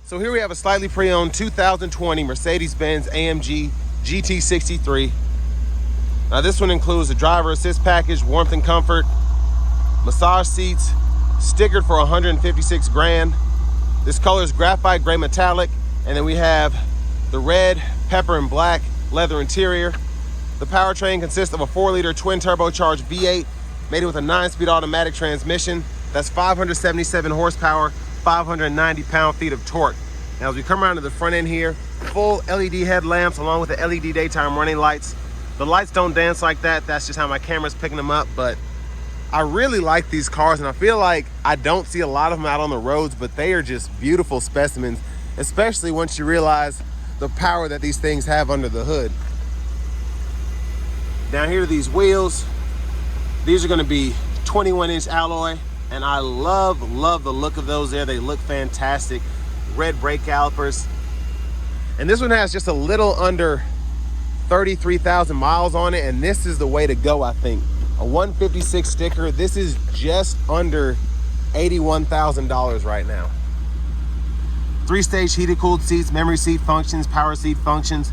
So here we have a slightly pre-owned 2020 Mercedes-Benz AMG GT 63. Now this one includes a driver assist package, warmth and comfort, massage seats, stickered for 156 grand. This color is graphite gray metallic, and then we have the red, pepper, and black leather interior. The powertrain consists of a 4-liter twin turbocharged V8 mated with a 9-speed automatic transmission. That's 577 horsepower, 590 pound-feet of torque. Now as we come around to the front end here, full LED headlamps along with the LED daytime running lights. The lights don't dance like that. That's just how my camera's picking them up, but I really like these cars, and I feel like I don't see a lot of them out on the roads, but they are just beautiful specimens, especially once you realize the power that these things have under the hood. Down here to these wheels, these are gonna be 21-inch alloy, and I love the look of those there. They look fantastic. Red brake calipers. And this one has just a little under 33,000 miles on it, and this is the way to go, I think. A 156 sticker, this is just under $81,000 right now. 3-stage heated cooled seats, memory seat functions, power seat functions,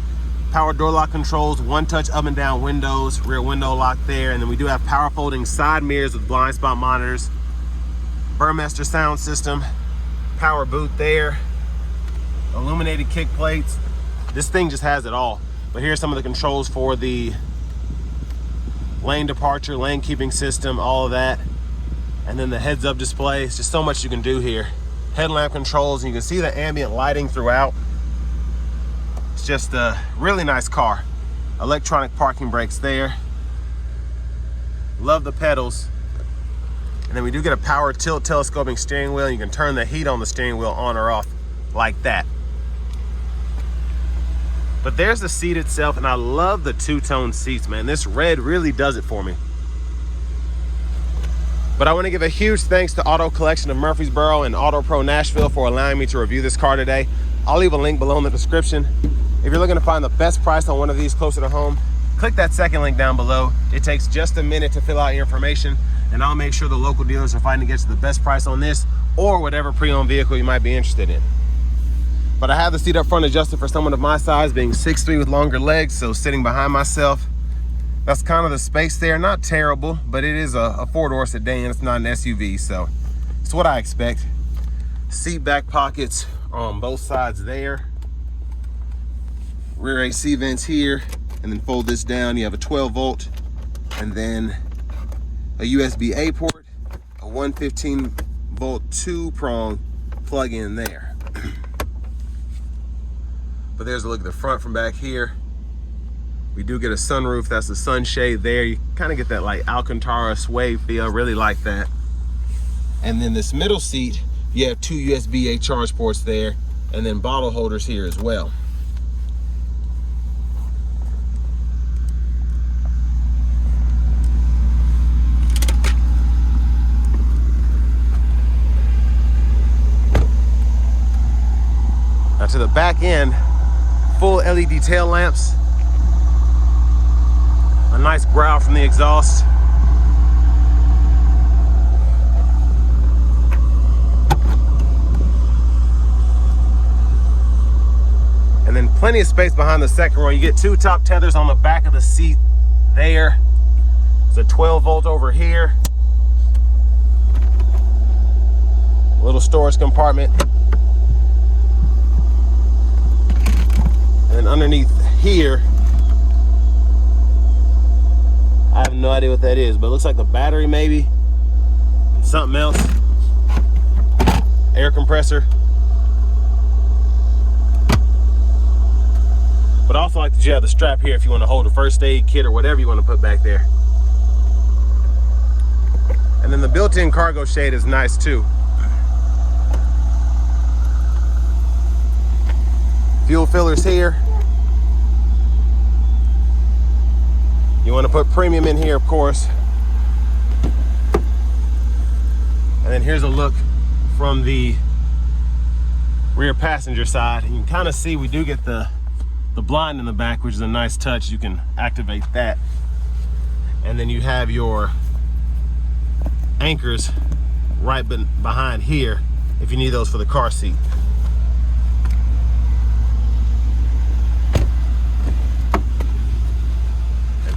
power door lock controls, one-touch up and down windows, rear window lock there, and then we do have power folding side mirrors with blind spot monitors, Burmester sound system, power boot there, illuminated kick plates. This thing just has it all. But here's some of the controls for the lane departure, lane keeping system, all of that. And then the heads-up display. It's just so much you can do here. Headlamp controls, and you can see the ambient lighting throughout. It's just a really nice car. Electronic parking brakes there. Love the pedals. And then we do get a power tilt telescoping steering wheel. You can turn the heat on the steering wheel on or off like that. But there's the seat itself, and I love the two-tone seats, man. This red really does it for me. But I want to give a huge thanks to Auto Collection of Murfreesboro and Auto Pro Nashville for allowing me to review this car today. I'll leave a link below in the description. If you're looking to find the best price on one of these closer to home, click that second link down below. It takes just a minute to fill out your information, and I'll make sure the local dealers are fighting to get you the best price on this or whatever pre-owned vehicle you might be interested in. But I have the seat up front adjusted for someone of my size, being 6'3" with longer legs, so sitting behind myself, that's kind of the space there. Not terrible, but it is a 4-door sedan. It's not an SUV, so it's what I expect. Seat back pockets on both sides there. Rear AC vents here, and then fold this down. You have a 12-volt, and then a USB-A port, a 115-volt 2-prong plug-in there. But there's a look at the front from back here. We do get a sunroof. That's the sunshade there. You kind of get that like Alcantara sway feel. Really like that. And then this middle seat, you have 2 USB-A charge ports there, and then bottle holders here as well. Now to the back end, full LED tail lamps, a nice growl from the exhaust, and then plenty of space behind the second row. You get 2 top tethers on the back of the seat there. There's a 12-volt over here, a little storage compartment. And underneath here, I have no idea what that is, but it looks like the battery maybe, and something else. Air compressor. But I also like that you have the strap here if you want to hold a first aid kit or whatever you want to put back there. And then the built-in cargo shade is nice too. Fuel fillers here. You want to put premium in here, of course. And then here's a look from the rear passenger side. And you can kind of see we do get the blind in the back, which is a nice touch. You can activate that. And then you have your anchors right behind here if you need those for the car seat.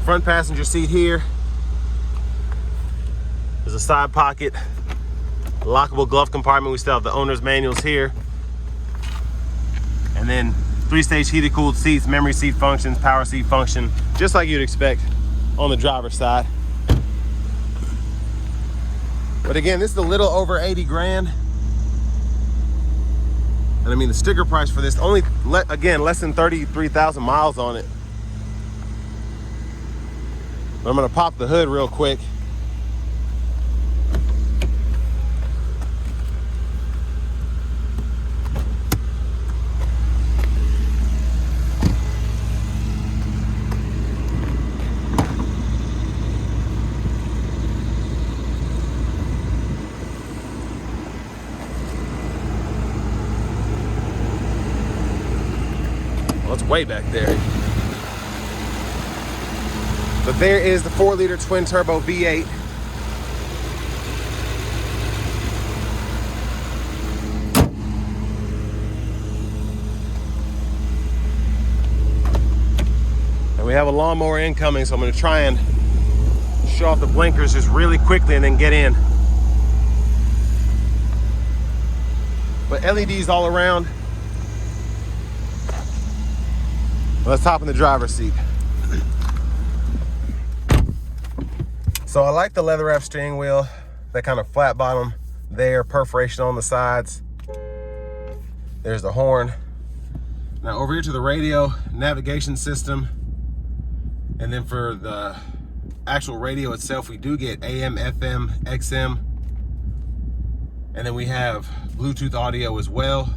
Front passenger seat here. There's a side pocket, lockable glove compartment. We still have the owner's manuals here. And then 3-stage heated cooled seats, memory seat functions, power seat function, just like you'd expect on the driver's side. But again, this is a little over 80 grand. And I mean, the sticker price for this, only, again, less than 33,000 miles on it. But I'm gonna pop the hood real quick. Well, it's way back there. But there is the 4-liter twin turbo V8. And we have a lawnmower incoming, so I'm gonna try and show off the blinkers just really quickly and then get in. But LEDs all around. Let's hop in the driver's seat. So I like the leather wrap steering wheel, that kind of flat bottom there, perforation on the sides. There's the horn. Now over here to the radio, navigation system. And then for the actual radio itself, we do get AM, FM, XM. And then we have Bluetooth audio as well.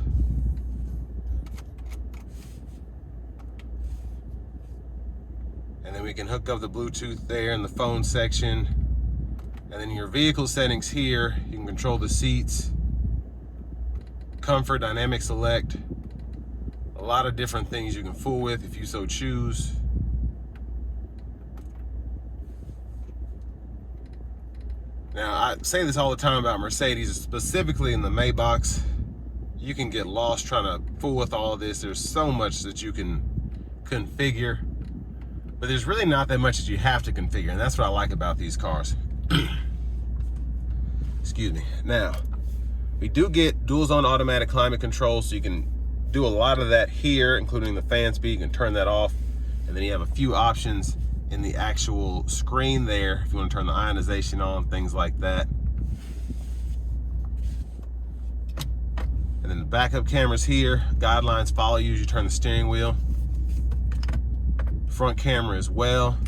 And then we can hook up the Bluetooth there in the phone section. And then your vehicle settings here, you can control the seats, comfort, dynamic select, a lot of different things you can fool with if you so choose. Now, I say this all the time about Mercedes, specifically in the Maybachs. You can get lost trying to fool with all of this. There's so much that you can configure. But there's really not that much that you have to configure, and that's what I like about these cars. Excuse me. Now, we do get dual zone automatic climate control, so you can do a lot of that here, including the fan speed. You can turn that off, and then you have a few options in the actual screen there if you want to turn the ionization on, things like that. And then the backup cameras here, guidelines follow you as you turn the steering wheel. Front camera as well.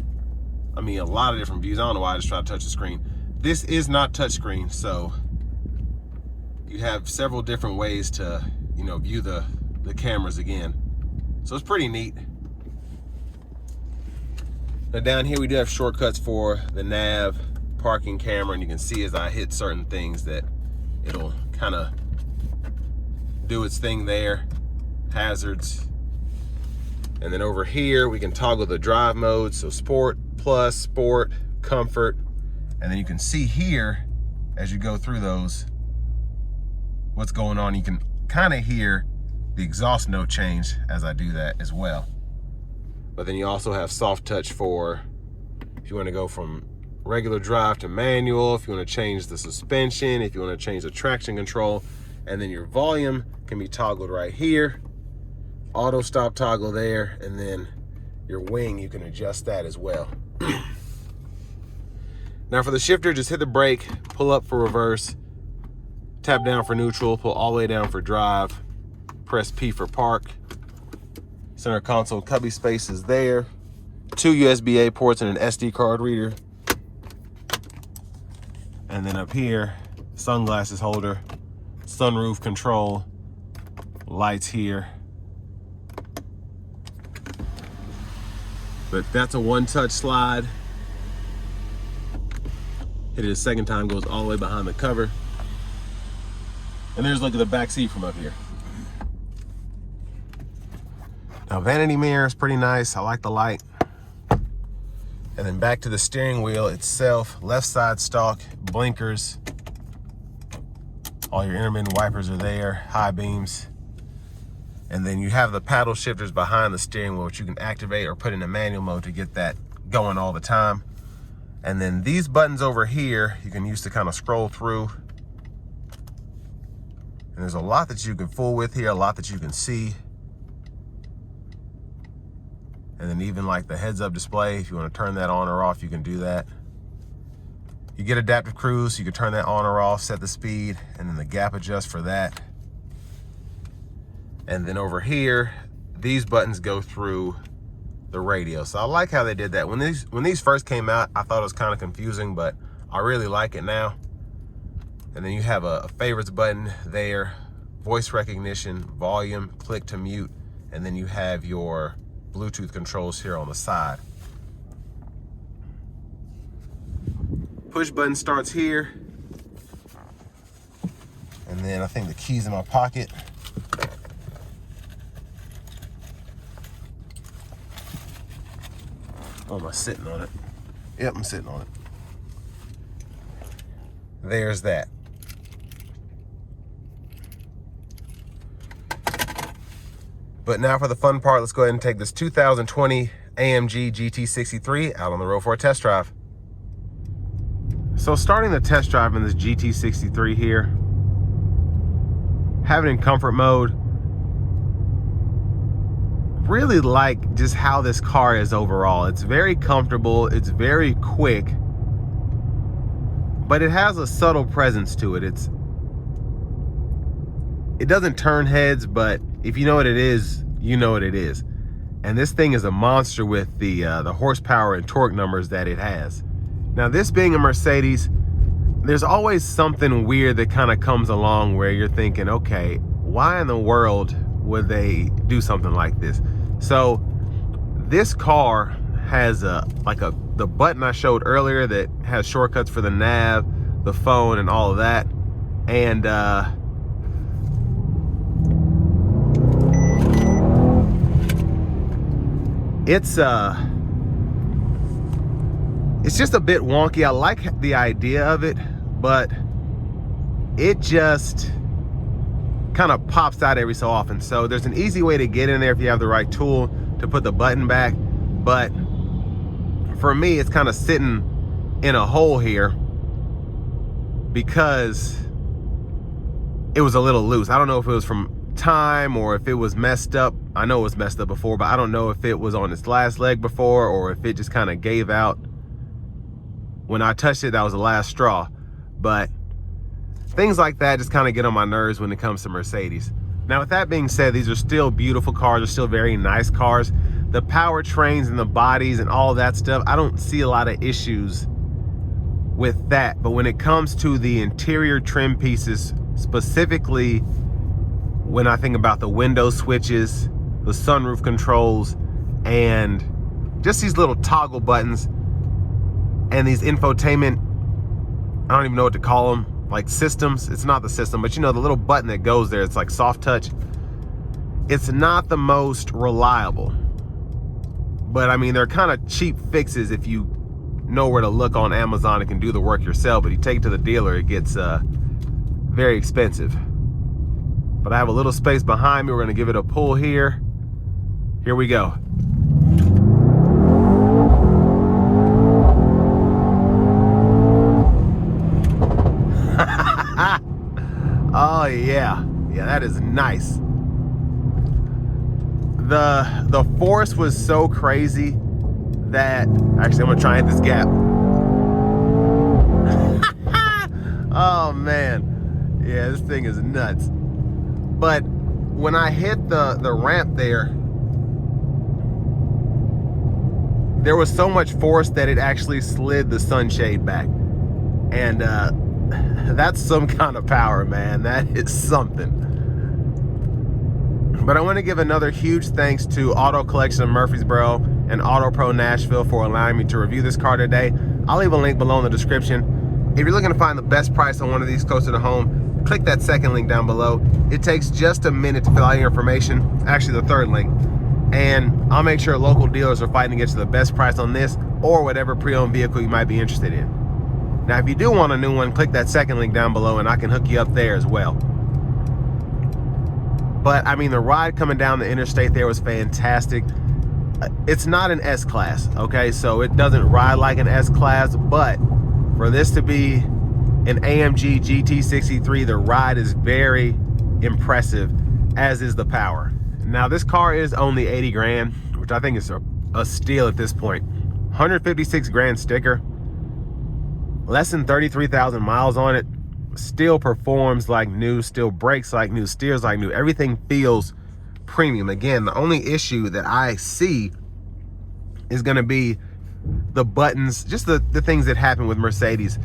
I mean, a lot of different views. I don't know why I just tried to touch the screen. This is not touchscreen, so you have several different ways to, you know, view the cameras again. So it's pretty neat. Now down here we do have shortcuts for the nav, parking camera, and you can see as I hit certain things that it'll kind of do its thing there. Hazards. And then over here, we can toggle the drive modes. So Sport, Plus, Sport, Comfort. And then you can see here, as you go through those, what's going on. You can kind of hear the exhaust note change as I do that as well. But then you also have soft touch for if you want to go from regular drive to manual, if you want to change the suspension, if you want to change the traction control. And then your volume can be toggled right here. Auto stop toggle there, and then your wing, you can adjust that as well. Now for the shifter, just hit the brake, pull up for reverse, tap down for neutral, pull all the way down for drive, press P for park. Center console cubby space is there. 2 USB-A ports and an SD card reader. And then up here, sunglasses holder, sunroof control, lights here. But that's a one-touch slide. Hit it a second time, goes all the way behind the cover. And there's a look at the back seat from up here. Now vanity mirror is pretty nice. I like the light. And then back to the steering wheel itself. Left side stalk, blinkers. All your intermittent wipers are there, high beams. And then you have the paddle shifters behind the steering wheel, which you can activate or put in a manual mode to get that going all the time. And then these buttons over here, you can use to kind of scroll through. And there's a lot that you can fool with here, a lot that you can see. And then even like the heads-up display, if you want to turn that on or off, you can do that. You get adaptive cruise, so you can turn that on or off, set the speed, and then the gap adjust for that. And then over here, these buttons go through the radio. So I like how they did that. When these first came out, I thought it was kind of confusing, but I really like it now. And then you have a favorites button there, voice recognition, volume, click to mute, and then you have your Bluetooth controls here on the side. Push button starts here. And then I think the key's in my pocket. Oh, am I sitting on it? Yep, I'm sitting on it. There's that. But now for the fun part, let's go ahead and take this 2020 AMG GT63 out on the road for a test drive. So starting the test drive in this GT63 here, having it in comfort mode, really like just how this car is overall. It's very comfortable, it's very quick, but it has a subtle presence to it. It doesn't turn heads, but if you know what it is, you know what it is. And this thing is a monster with the horsepower and torque numbers that it has. Now, this being a Mercedes, there's always something weird that kind of comes along where you're thinking, okay, why in the world would they do something like this? So this car has the button I showed earlier that has shortcuts for the nav, the phone, and all of that. And it's just a bit wonky. I like the idea of it, but it just kind of pops out every so often. So there's an easy way to get in there if you have the right tool to put the button back. But for me, it's kind of sitting in a hole here because it was a little loose. I don't know if it was from time or if it was messed up. I know it was messed up before, but I don't know if it was on its last leg before or if it just kind of gave out. When I touched it, that was the last straw. But things like that just kind of get on my nerves when it comes to Mercedes. Now, with that being said, these are still beautiful cars. They're still very nice cars. The powertrains and the bodies and all that stuff, I don't see a lot of issues with that. But when it comes to the interior trim pieces, specifically when I think about the window switches, the sunroof controls, and just these little toggle buttons and these infotainment, I don't even know what to call them, like systems. It's not the system, but you know, the little button that goes there, it's like soft touch. It's not the most reliable, but I mean, they're kind of cheap fixes if you know where to look on Amazon and can do the work yourself. But you take it to the dealer, it gets very expensive. But I have a little space behind me. We're gonna give it a pull here. Here we go. Oh yeah, that is nice. The force was so crazy that actually I'm gonna try and hit this gap. Oh man, yeah, this thing is nuts. But when I hit the ramp there was so much force that it actually slid the sunshade back. And that's some kind of power, man. That is something. But I want to give another huge thanks to Auto Collection of Murfreesboro and Auto Pro Nashville for allowing me to review this car today. I'll leave a link below in the description. If you're looking to find the best price on one of these closer to home, click that second link down below. It takes just a minute to fill out your information, actually the third link, and I'll make sure local dealers are fighting to get you the best price on this or whatever pre-owned vehicle you might be interested in. Now, if you do want a new one, click that second link down below and I can hook you up there as well. But I mean, the ride coming down the interstate there was fantastic. it's not an S-Class, okay? So it doesn't ride like an S-Class, but for this to be an AMG GT63, the ride is very impressive, as is the power. Now, this car is only 80 grand, which I think is a steal at this point. 156 grand sticker, less than 33,000 miles on it, still performs like new, still brakes like new, steers like new. Everything feels premium. Again, the only issue that I see is gonna be the buttons, just the things that happen with Mercedes.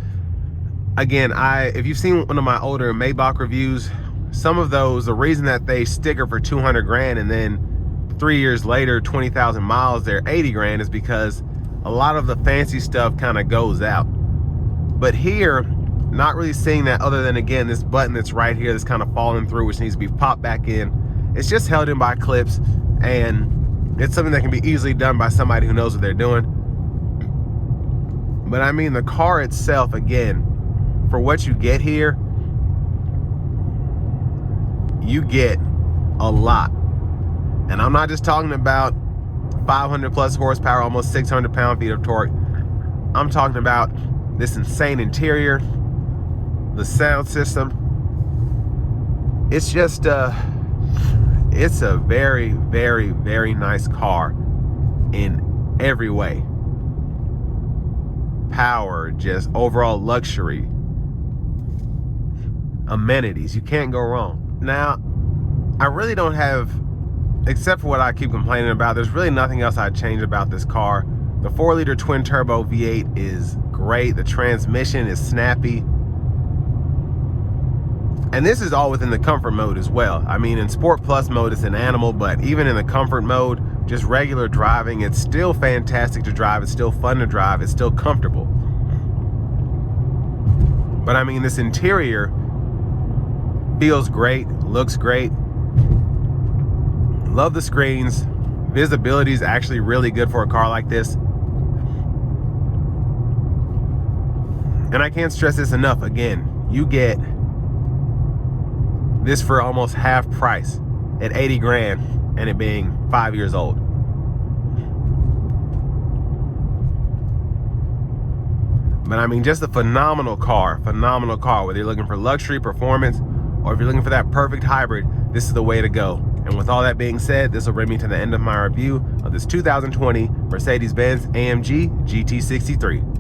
Again, if you've seen one of my older Maybach reviews, some of those, the reason that they sticker for 200 grand and then 3 years later, 20,000 miles, they're 80 grand is because a lot of the fancy stuff kind of goes out. But here, not really seeing that, other than, again, this button that's right here that's kind of falling through, which needs to be popped back in. It's just held in by clips, and it's something that can be easily done by somebody who knows what they're doing. But I mean, the car itself, again, for what you get here, you get a lot. And I'm not just talking about 500 plus horsepower, almost 600 pound-feet of torque. I'm talking about this insane interior, the sound system. It's just it's a very, very, very nice car in every way. Power, just overall luxury, amenities, you can't go wrong. Now, I really don't have, except for what I keep complaining about, there's really nothing else I'd change about this car. The 4-liter twin turbo V8 is great. The transmission is snappy. And this is all within the comfort mode as well. I mean, in Sport Plus mode, it's an animal, but even in the comfort mode, just regular driving, it's still fantastic to drive. It's still fun to drive. It's still comfortable. But I mean, this interior feels great, looks great. Love the screens. Visibility is actually really good for a car like this. And I can't stress this enough. Again, you get this for almost half price at 80 grand and it being 5 years old. But I mean, just a phenomenal car, whether you're looking for luxury, performance, or if you're looking for that perfect hybrid, this is the way to go. And with all that being said, this will bring me to the end of my review of this 2020 Mercedes-Benz AMG GT63.